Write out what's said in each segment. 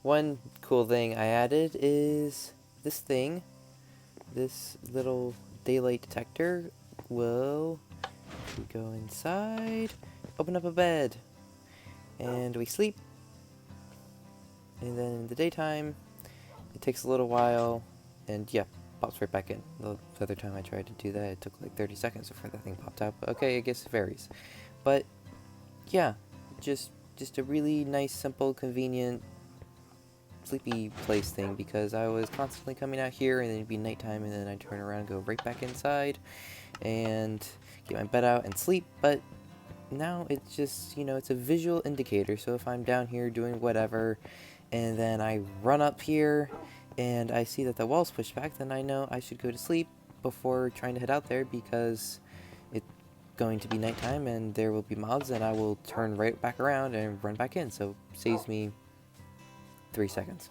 One cool thing I added is this thing. This little daylight detector will, if we go inside, open up a bed, and we sleep. And then in the daytime, it takes a little while, and yeah, pops right back in. The other time I tried to do that, it took like 30 seconds before that thing popped out. But okay, I guess it varies. But yeah, just a really nice, simple, convenient, sleepy place thing, because I was constantly coming out here and then it'd be nighttime and then I'd turn around and go right back inside and get my bed out and sleep. But now it's just, it's a visual indicator. So if I'm down here doing whatever and then I run up here and I see that the wall's pushed back, then I know I should go to sleep before trying to head out there, because it's going to be nighttime and there will be mobs and I will turn right back around and run back in. So it saves me 3 seconds.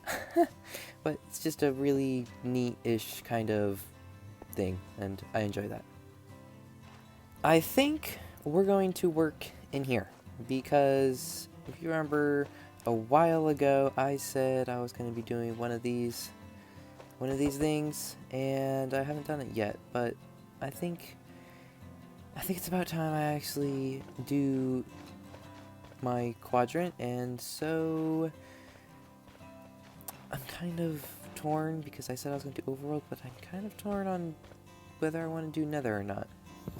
But it's just a really neat-ish kind of thing, and I enjoy that. I think we're going to work in here, because if you remember a while ago I said I was going to be doing one of these things, and I haven't done it yet, but I think it's about time I actually do my quadrant. And so I'm kind of torn, because I said I was going to do overworld, but I'm kind of torn on whether I want to do nether or not.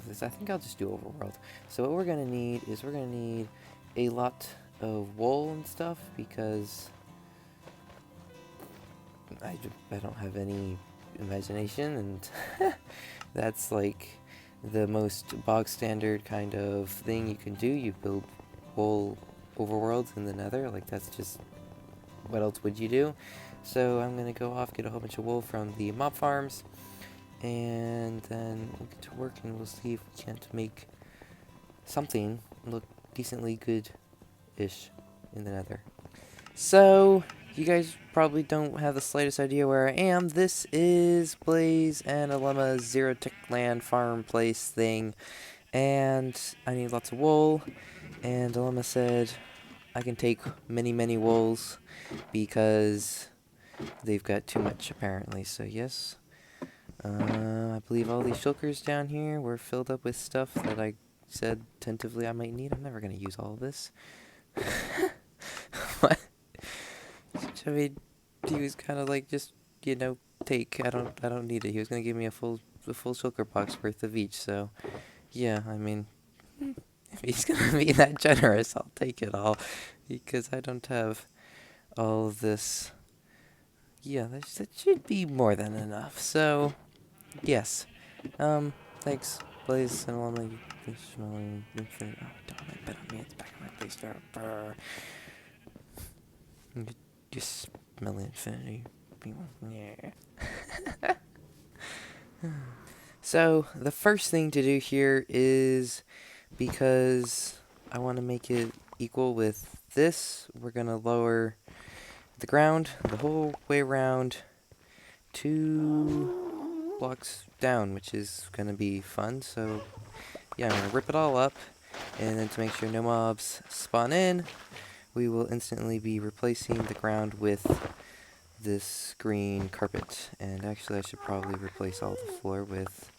I think I'll just do overworld. So what we're going to need is a lot of wool and stuff, because I don't have any imagination, and that's like the most bog standard kind of thing you can do. You build wool overworlds in the nether, like that's just, what else would you do? So I'm gonna go off, get a whole bunch of wool from the mob farms, and then we'll get to work and we'll see if we can't make something look decently good-ish in the nether. So, you guys probably don't have the slightest idea where I am. This is Blaze and Alema's Zero Tick Land farm place thing, and I need lots of wool, and Alema said I can take many wools because they've got too much apparently. So yes, I believe all these shulkers down here were filled up with stuff that I said tentatively I might need. I'm never going to use all of this. What? I mean, he was kind of like, just, take. I don't need it. He was going to give me a full shulker box worth of each. So yeah, I mean, if he's going to be that generous, I'll take it all, because I don't have all of this. Yeah, that should be more than enough. So yes, thanks, Blaze and Lonely. Smelling infinite. Oh, don't I bet on me. It's back in my place. Just smell infinity. Yeah. So the first thing to do here is, because I want to make it equal with this, we're gonna lower the ground the whole way around 2 blocks down, which is gonna be fun. So yeah, I'm gonna rip it all up, and then to make sure no mobs spawn in, we will instantly be replacing the ground with this green carpet. And actually I should probably replace all the floor with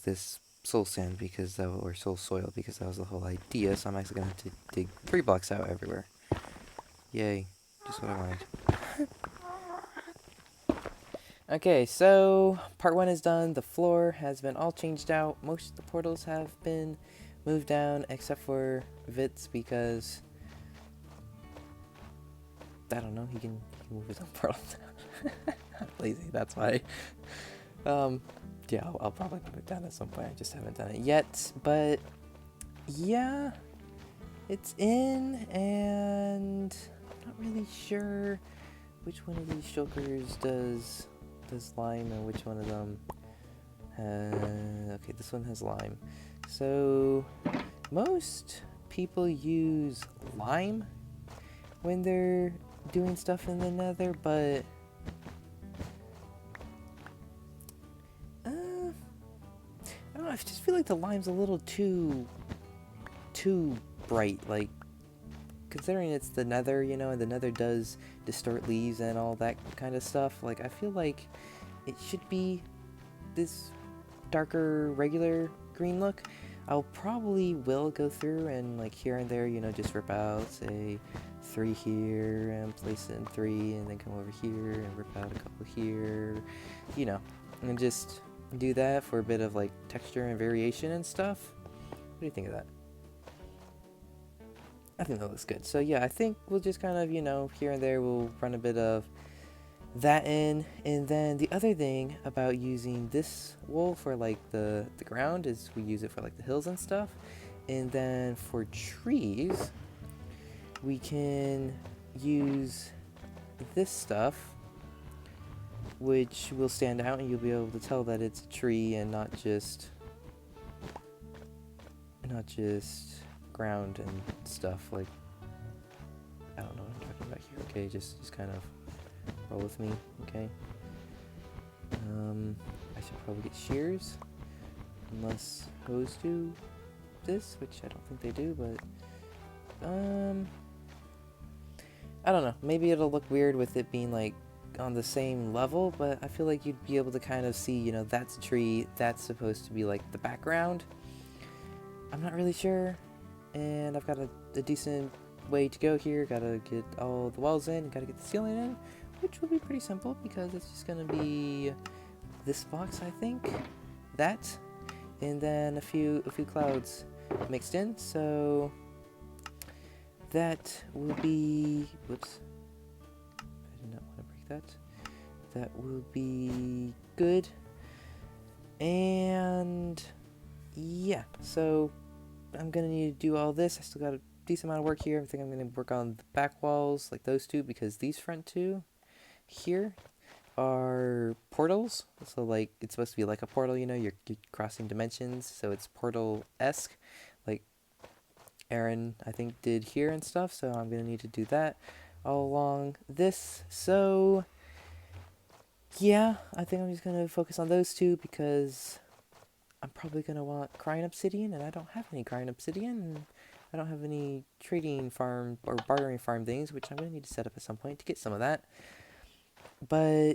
this soul sand, because or soul soil, because that was the whole idea. So I'm actually gonna have to dig 3 blocks out everywhere. Yay, just what I wanted. Okay, so part 1 is done. The floor has been all changed out. Most of the portals have been moved down, except for Vitz, because I don't know, he can move his own portals down. I'm lazy, that's why. Yeah, I'll probably move it down at some point. I just haven't done it yet. But yeah, it's in, and I'm not really sure which one of these shulkers does lime and which one of them okay, this one has lime. So most people use lime when they're doing stuff in the nether, but I don't know, I just feel like the lime's a little too bright, like considering it's the Nether, you know, and the Nether does distort leaves and all that kind of stuff, like, I feel like it should be this darker, regular green look. I'll probably will go through and, like, here and there, you know, just rip out, say, 3 here, and place it in 3, and then come over here, and rip out a couple here, you know, and just do that for a bit of, like, texture and variation and stuff. What do you think of that? I think that looks good. So yeah, I think we'll just kind of, you know, here and there we'll run a bit of that in. And then the other thing about using this wool for like the ground is we use it for like the hills and stuff. And then for trees, we can use this stuff, which will stand out and you'll be able to tell that it's a tree and not just ground and stuff. Like, I don't know what I'm talking about here. Okay, just kind of roll with me, okay? I should probably get shears, unless hoes do this, which I don't think they do, but I don't know, maybe it'll look weird with it being like on the same level, but I feel like you'd be able to kind of see, you know, that's a tree, that's supposed to be like the background. I'm not really sure, and I've got a decent way to go here. Gotta get all the walls in, gotta get the ceiling in, which will be pretty simple because it's just gonna be this box, I think, that, and then a few clouds mixed in. So that will be, whoops, I did not want to break that. That will be good, and yeah, so I'm gonna need to do all this. I still got a decent amount of work here. I think I'm gonna work on the back walls, like those two, because these front two here are portals. So like it's supposed to be like a portal, you know, you're crossing dimensions, so it's portal-esque, like Aaron I think did here and stuff. So I'm gonna need to do that all along this. So yeah, I think I'm just gonna focus on those two because I'm probably going to want crying obsidian, and I don't have any crying obsidian, and I don't have any trading farm or bartering farm things, which I'm going to need to set up at some point to get some of that. But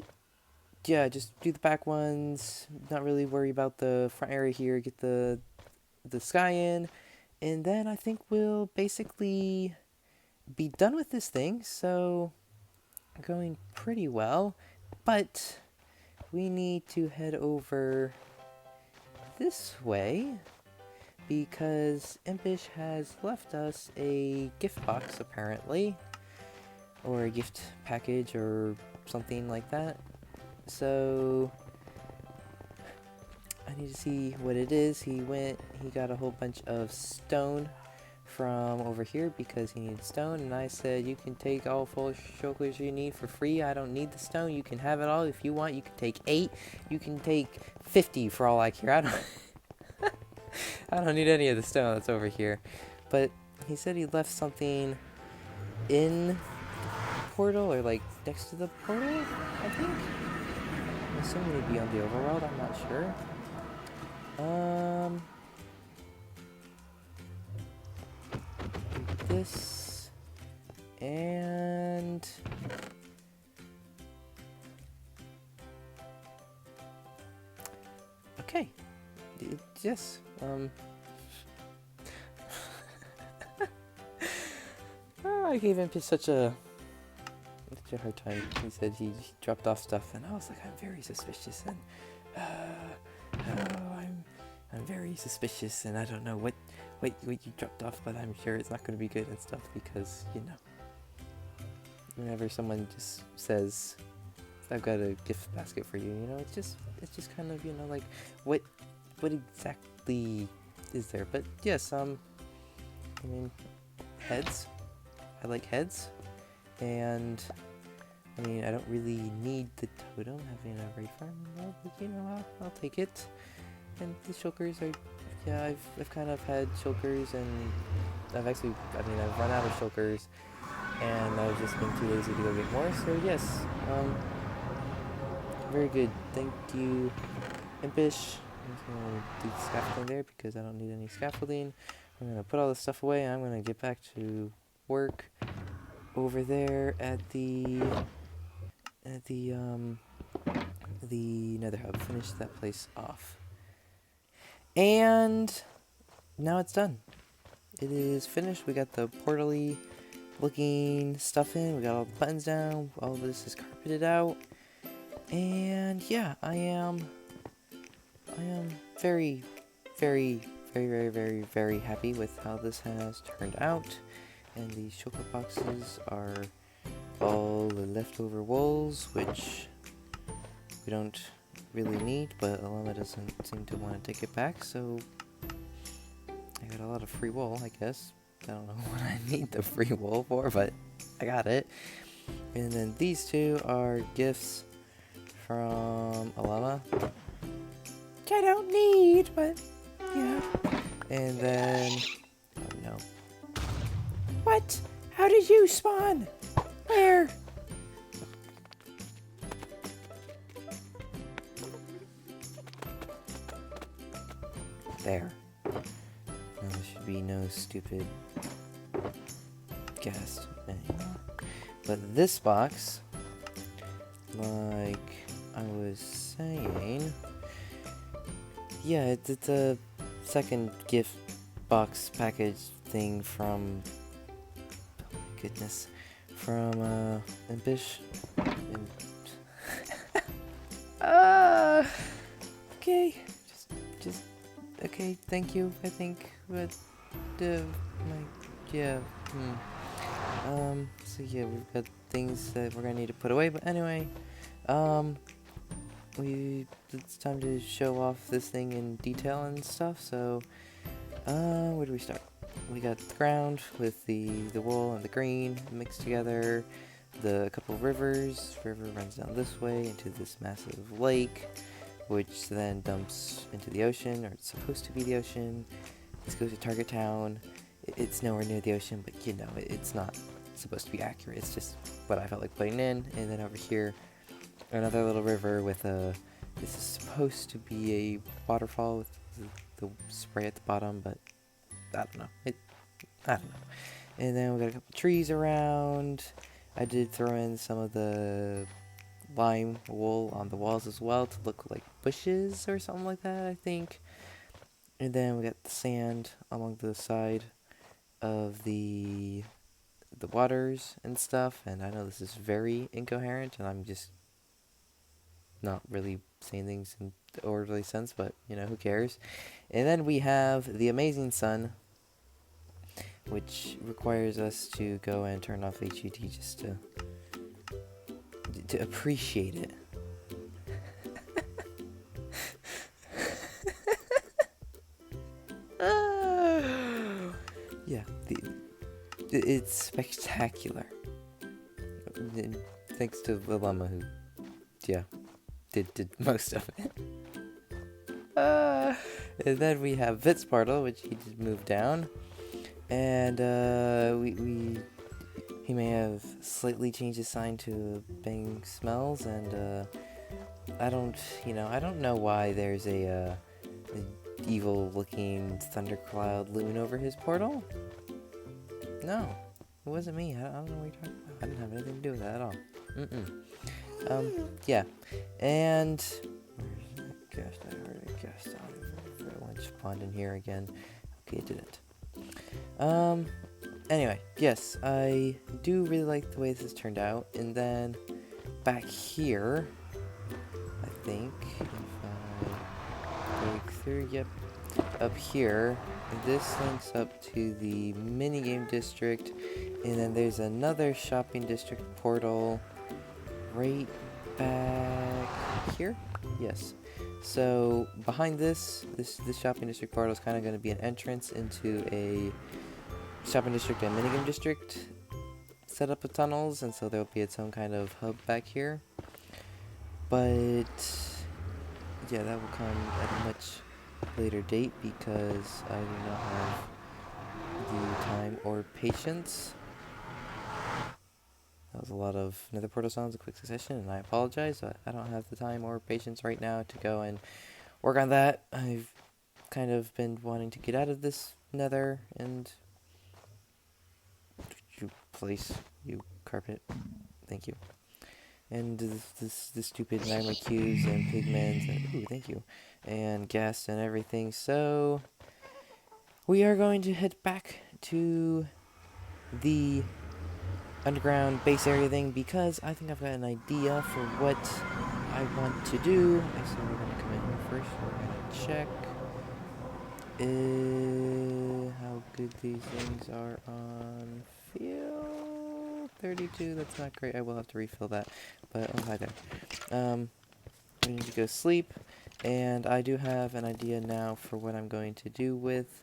yeah, just do the back ones, not really worry about the front area here, get the sky in, and then I think we'll basically be done with this thing. So going pretty well, but we need to head over this way because Impish has left us a gift box apparently, or a gift package or something like that. So I need to see what it is. He got a whole bunch of stone from over here because he needed stone, and I said you can take all 4 shulkers you need for free. I don't need the stone. You can have it all if you want. You can take 8. You can take 50 for all I care. I don't need any of the stone that's over here. But he said he left something in the portal, or like next to the portal, I think. I'm assuming it'd be on the overworld, I'm not sure. This and okay, yes. I gave him such a hard time. He said he dropped off stuff, and I was like, I'm very suspicious, and I'm very suspicious, and I don't know what you dropped off, but I'm sure it's not going to be good and stuff, because, you know, whenever someone just says, I've got a gift basket for you, you know, it's just kind of, you know, like, what exactly is there? But yes, I mean, heads. I like heads, and I mean, I don't really need the totem having a raid farm, but you know, I'll take it. And the shulkers are, yeah, I've kind of had shulkers, and I've run out of shulkers, and I've just been too lazy to go get more. So yes, very good. Thank you, Impish. I'm just gonna do the scaffolding there because I don't need any scaffolding. I'm gonna put all this stuff away, and I'm gonna get back to work over there at the Nether Hub. Finish that place off. And now it's done. It is finished. We got the portal-y looking stuff in. We got all the buttons down. All this is carpeted out. And yeah, I am very, very, very, very, very, very happy with how this has turned out. And these chocolate boxes are all the leftover wools, which we don't really need, but Alama doesn't seem to want to take it back, so I got a lot of free wool, I guess. I don't know what I need the free wool for, but I got it. And then these two are gifts from Alama. Which I don't need, but yeah. And then, oh no. What? How did you spawn? Where? There. Now there should be no stupid guest anymore. But this box, like I was saying, yeah, it's a second gift box package thing from, oh my goodness, from Impish. Okay, just okay. Thank you. I think, but yeah. So yeah, we've got things that we're gonna need to put away. But anyway, it's time to show off this thing in detail and stuff. So, where do we start? We got the ground with the wool and the green mixed together. The couple rivers. River runs down this way into this massive lake, which then dumps into the ocean, or it's supposed to be the ocean. This goes to Target Town. It's nowhere near the ocean, but you know, it's not supposed to be accurate. It's just what I felt like putting in. And then over here, another little river with a, this is supposed to be a waterfall with the spray at the bottom, but I don't know. I don't know. And then we got a couple trees around. I did throw in some of the lime wool on the walls as well to look like bushes or something like that, I think. And then we got the sand along the side of the waters and stuff. And I know this is very incoherent, and I'm just not really saying things in the orderly sense, but you know, who cares? And then we have the amazing sun, which requires us to go and turn off HUD just to appreciate it. Yeah, it's spectacular. Thanks to Willema, who, yeah, did most of it. And then we have Vit's portal, which he did move down. And he may have slightly changed his sign to Bang Smells, and I don't know why there's a evil-looking thundercloud looming over his portal. No, it wasn't me. I don't know what you're talking about. I didn't have anything to do with that at all. Yeah, and where's the guest? I heard a guest. I don't even know if everyone spawned in here again. Okay, it didn't. Anyway, yes, I do really like the way this has turned out. And then back here, I think, if I break through, yep, up here, this links up to the minigame district, and then there's another shopping district portal right back here. Yes. So behind this shopping district portal is kind of going to be an entrance into a shopping district and minigame district set up with tunnels, and so there'll be its own kind of hub back here. But yeah, that will come at a much later date because I do not have the time or patience. That was a lot of nether portal sounds in quick succession, and I apologize. I don't have the time or patience right now to go and work on that. I've kind of been wanting to get out of this nether and you place, you carpet. Thank you. And the stupid magma cubes and pigments and ooh, thank you, and gas and everything. So we are going to head back to the underground base area thing because I think I've got an idea for what I want to do. So we're gonna come in here first. We're gonna check how good these things are on field 32. That's not great. I will have to refill that. But oh, hi there. We need to go sleep, and I do have an idea now for what I'm going to do with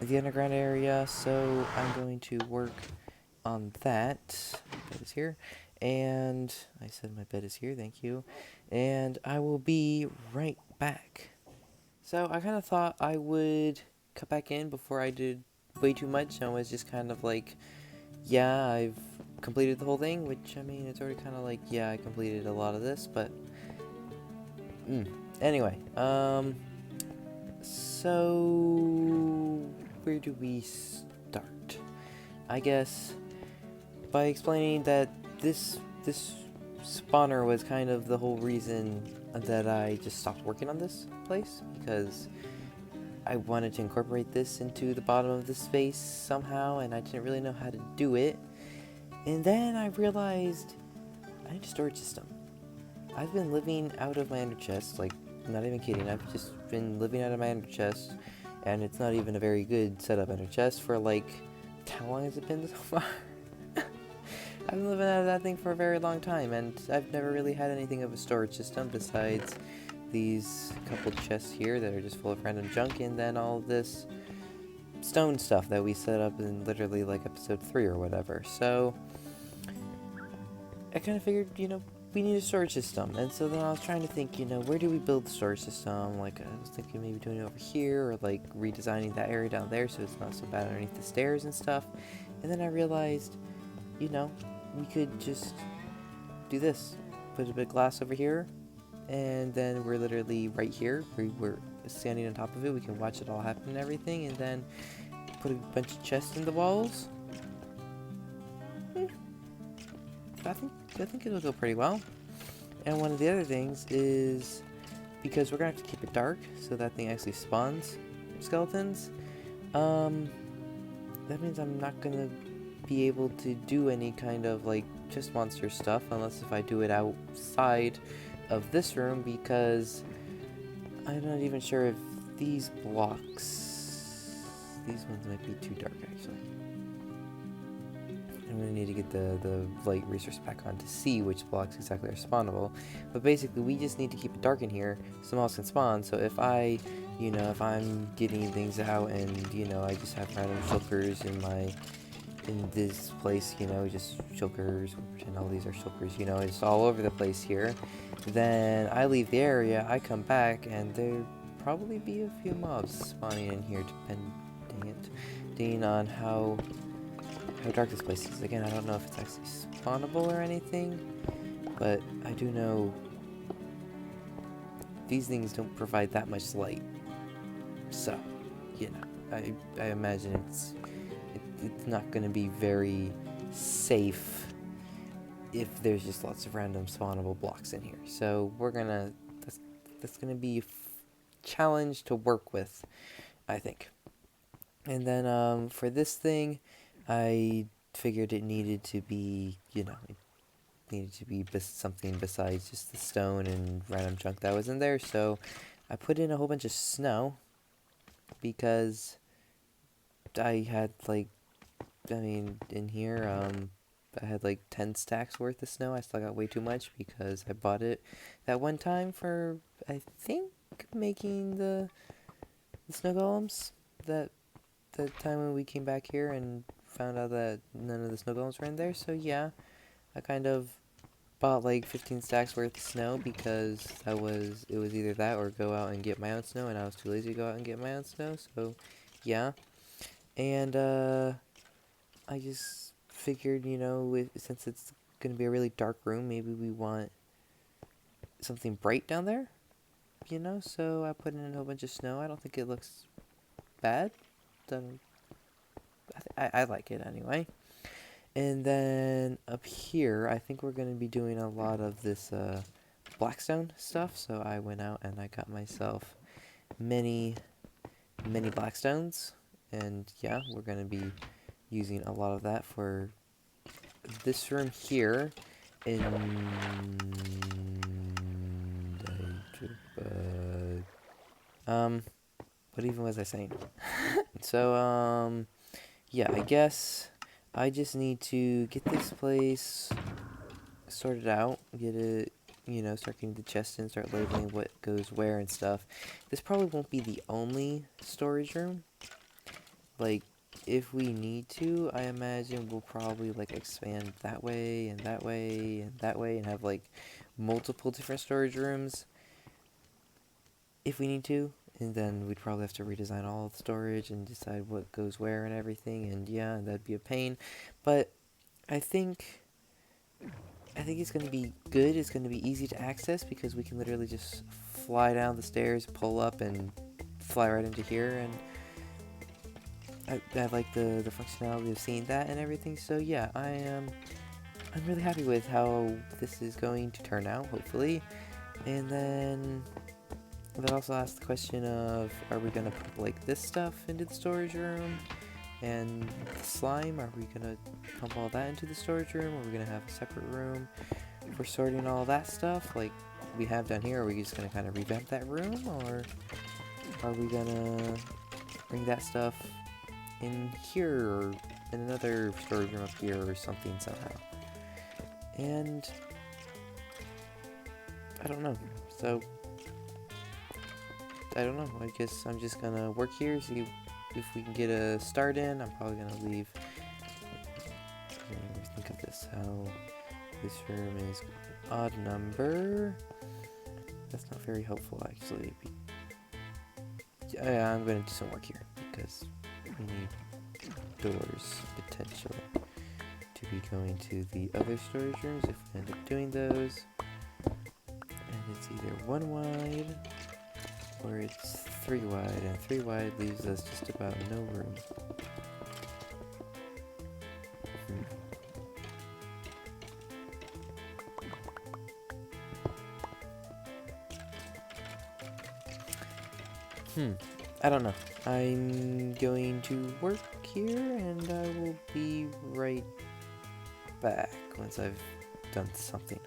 the underground area. So I'm going to work on that. My bed is here, and I said my bed is here. Thank you, and I will be right back. So I kind of thought I would cut back in before I did way too much. I was just kind of like, yeah, I've completed the whole thing, which, I mean, it's already kind of like, yeah, I completed a lot of this, but, anyway, so, where do we start? I guess by explaining that this spawner was kind of the whole reason that I just stopped working on this place, because I wanted to incorporate this into the bottom of the space somehow, and I didn't really know how to do it. And then I realized I need a storage system. I've been living out of my ender chest, like, not even kidding, I've just been living out of my ender chest, and it's not even a very good setup ender chest for, like, how long has it been so far? I've been living out of that thing for a very long time, and I've never really had anything of a storage system besides these couple chests here that are just full of random junk, and then all this stone stuff that we set up in literally like episode 3 or whatever. So I kind of figured, we need a storage system, and so then I was trying to think, where do we build the storage system? Like, I was thinking maybe doing it over here, or like redesigning that area down there so it's not so bad underneath the stairs and stuff. And then I realized, we could just do this. Put a bit of glass over here, and then we're literally right here. We're standing on top of it. We can watch it all happen and everything, and then put a bunch of chests in the walls. I think it'll go pretty well. And one of the other things is, because we're gonna have to keep it dark so that thing actually spawns skeletons, that means I'm not gonna be able to do any kind of like chest monster stuff unless if I do it outside of this room, because I'm not even sure if these blocks, these ones might be too dark actually. I'm going to need to get the light resource pack on to see which blocks exactly are spawnable. But basically, we just need to keep it dark in here so mouse can spawn. So if if I'm getting things out and, I just have random shulkers in this place, just shulkers, we'll pretend all these are shulkers, just all over the place here. Then I leave the area, I come back, and there'll probably be a few mobs spawning in here, depending on how dark this place is. Again, I don't know if it's actually spawnable or anything, but I do know these things don't provide that much light. So, I imagine it's not going to be very safe if there's just lots of random spawnable blocks in here. So that's gonna be a challenge to work with, I think. And then for this thing, I figured it needed to be, something besides just the stone and random junk that was in there. So I put in a whole bunch of snow because I had in here, I had like 10 stacks worth of snow. I still got way too much because I bought it that one time for, I think, making the snow golems. That time when we came back here and found out that none of the snow golems were in there. So yeah, I kind of bought like 15 stacks worth of snow because it was either that or go out and get my own snow, and I was too lazy to go out and get my own snow. So yeah, and I just figured, since it's going to be a really dark room, maybe we want something bright down there, so I put in a whole bunch of snow. I don't think it looks bad. I like it anyway. And then up here, I think we're going to be doing a lot of this blackstone stuff. So I went out and I got myself many blackstones. And yeah, we're going to be using a lot of that for this room here in what even was I saying? So yeah, I guess I just need to get this place sorted out, get it, start getting the chest in, start labeling what goes where and stuff. This probably won't be the only storage room. Like, if we need to, I imagine we'll probably, like, expand that way, and that way, and that way, and have, like, multiple different storage rooms if we need to. And then we'd probably have to redesign all of the storage and decide what goes where and everything, and yeah, that'd be a pain. But I think it's going to be good. It's going to be easy to access because we can literally just fly down the stairs, pull up, and fly right into here. And I like the functionality of seeing that and everything. So yeah, I'm really happy with how this is going to turn out, hopefully. And then that also asks the question of, are we going to put like this stuff into the storage room? And the slime, are we going to pump all that into the storage room? Or are we going to have a separate room for sorting all that stuff like we have down here? Are we just going to kind of revamp that room? Or are we going to bring that stuff in here or in another storage room up here or something somehow? And I don't know. So I don't know. I guess I'm just going to work here, see if we can get a start in. I'm probably going to leave. Think of this, how this room is odd number. That's not very helpful, actually. Yeah, I'm going to do some work here because we need doors potentially to be going to the other storage rooms if we end up doing those. And it's either 1 wide or it's 3 wide, and 3 wide leaves us just about no room. I don't know. I'm going to work here, and I will be right back once I've done something.